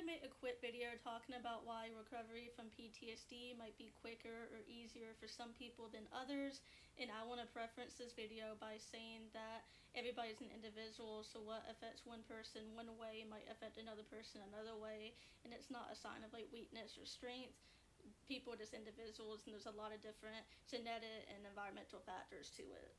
make a quick video talking about why recovery from PTSD might be quicker or easier for some people than others, and I want to preference this video by saying that everybody's an individual, so what affects one person one way might affect another person another way, and it's not a sign of like weakness or strength. People are just individuals, and there's a lot of different genetic and environmental factors to it.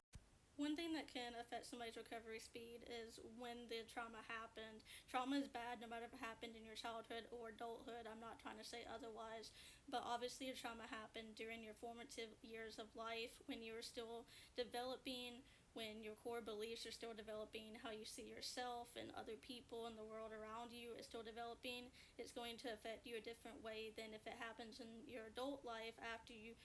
One thing that can affect somebody's recovery speed is when the trauma happened. Trauma is bad no matter if it happened in your childhood or adulthood. I'm not trying to say otherwise, but obviously a trauma happened during your formative years of life when you were still developing, when your core beliefs are still developing, how you see yourself and other people and the world around you is still developing. It's going to affect you a different way than if it happens in your adult life after you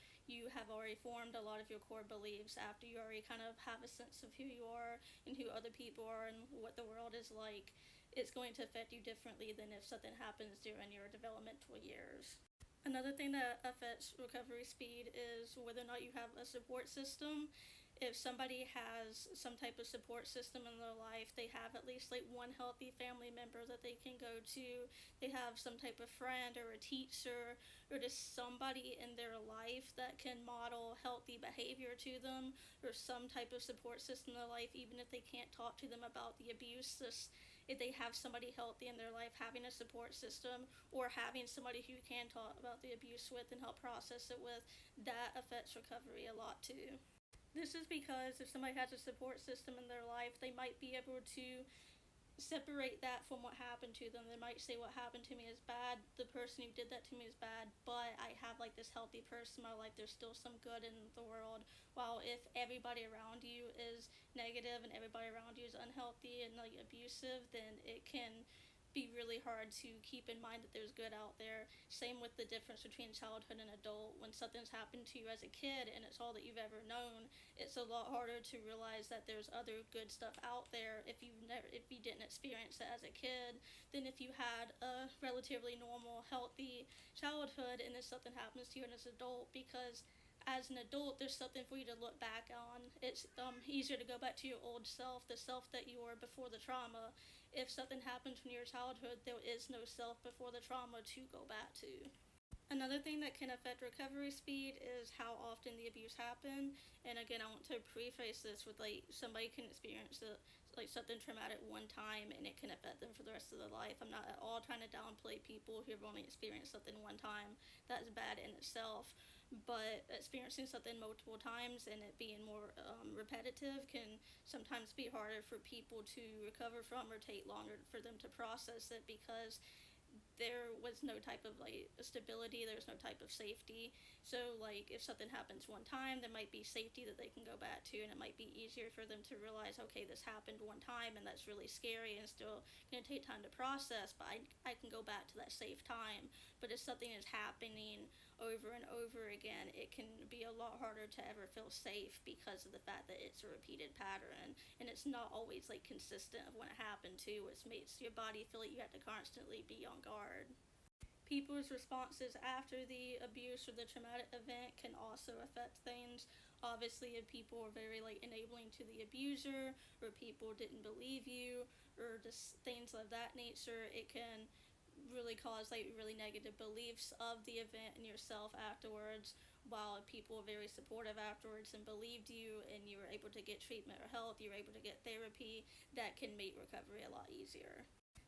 have already formed a lot of your core beliefs, after you already kind of have a sense of who you are and who other people are and what the world is like. It's going to affect you differently than if something happens during your developmental years. Another thing that affects recovery speed is whether or not you have a support system. If somebody has some type of support system in their life, they have at least like one healthy family member that they can go to, they have some type of friend or a teacher or just somebody in their life that can model healthy behavior to them, or some type of support system in their life, even if they can't talk to them about the abuse. If they have somebody healthy in their life, having a support system or having somebody who can talk about the abuse with and help process it with, that affects recovery a lot too. This is because if somebody has a support system in their life, they might be able to separate that from what happened to them. They might say what happened to me is bad, the person who did that to me is bad, but I have like this healthy person in my life, there's still some good in the world. While if everybody around you is negative and everybody around you is unhealthy and like abusive, then it can be really hard to keep in mind that there's good out there. Same with the difference between childhood and adult. When something's happened to you as a kid and it's all that you've ever known, it's a lot harder to realize that there's other good stuff out there if you didn't experience it as a kid than if you had a relatively normal, healthy childhood and then something happens to you as an adult, because as an adult, there's something for you to look back on. It's easier to go back to your old self, the self that you were before the trauma. If something happened from your childhood, there is no self before the trauma to go back to. Another thing that can affect recovery speed is how often the abuse happened. And again, I want to preface this with like somebody can experience like something traumatic one time and it can affect them for the rest of their life. I'm not at all trying to downplay people who have only experienced something one time. That's bad in itself. But experiencing something multiple times and it being more repetitive can sometimes be harder for people to recover from, or take longer for them to process it, because there was no type of like stability, there's no type of safety. So like if something happens one time, there might be safety that they can go back to, and it might be easier for them to realize, okay, this happened one time and that's really scary and still going to take time to process, but I can go back to that safe time. But if something is happening over and over again, it can be a lot harder to ever feel safe because of the fact that it's a repeated pattern and it's not always like consistent of when it happened to, which makes your body feel like you have to constantly be on guard. People's responses after the abuse or the traumatic event can also affect things. Obviously, if people are very like enabling to the abuser, or people didn't believe you, or just things of that nature, it can really cause like really negative beliefs of the event and yourself afterwards. While people are very supportive afterwards and believed you and you were able to get treatment or help, you were able to get therapy, that can make recovery a lot easier.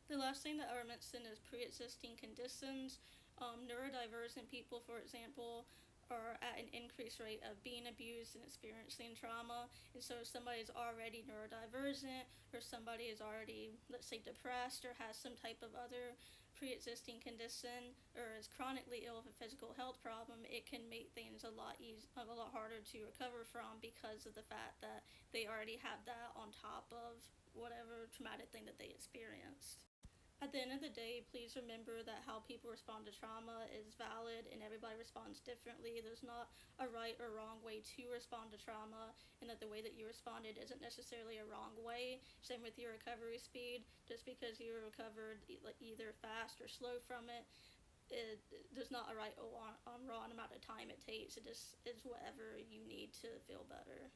The last thing that I would mention is pre-existing conditions. Neurodivergent people, for example, are at an increased rate of being abused and experiencing trauma. And so if somebody is already neurodivergent, or somebody is already, let's say, depressed, or has some type of other pre-existing condition, or is chronically ill with a physical health problem, it can make things a lot harder to recover from, because of the fact that they already have that on top of whatever traumatic thing that they experienced. At the end of the day, please remember that how people respond to trauma is valid and everybody responds differently. There's not a right or wrong way to respond to trauma, and that the way that you responded isn't necessarily a wrong way. Same with your recovery speed. Just because you recovered either fast or slow from it, there's not a right or wrong amount of time it takes. It just is whatever you need to feel better.